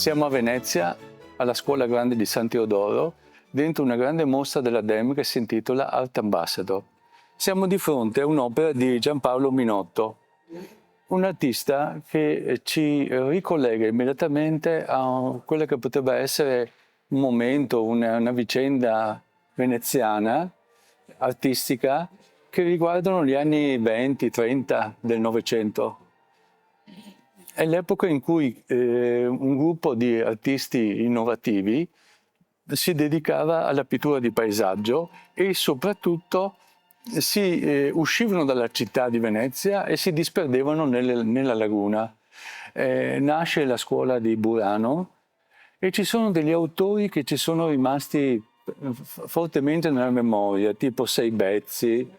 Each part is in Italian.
Siamo a Venezia, alla Scuola Grande di San Teodoro, dentro una grande mostra della DEM che si intitola Art Ambassador. Siamo di fronte a un'opera di Giampaolo Minotto, un artista che ci ricollega immediatamente a quella che potrebbe essere un momento, una vicenda veneziana, artistica, che riguardano gli anni 20-30 del Novecento. È l'epoca in cui un gruppo di artisti innovativi si dedicava alla pittura di paesaggio e soprattutto uscivano dalla città di Venezia e si disperdevano nella laguna. Nasce la scuola di Burano e ci sono degli autori che ci sono rimasti fortemente nella memoria, tipo Seibezzi,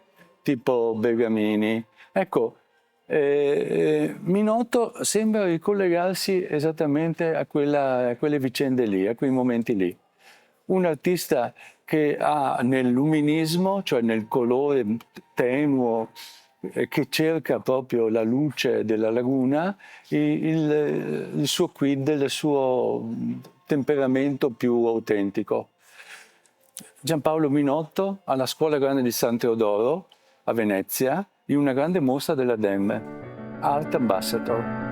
tipo Bergamini. Ecco, Minotto sembra ricollegarsi esattamente a quelle vicende lì, a quei momenti lì. Un artista che ha nel luminismo, cioè nel colore tenuo, che cerca proprio la luce della laguna, il suo quid, il suo temperamento più autentico. Giampaolo Minotto alla Scuola Grande di San Teodoro a Venezia, in una grande mostra della DEM, Art Ambassador.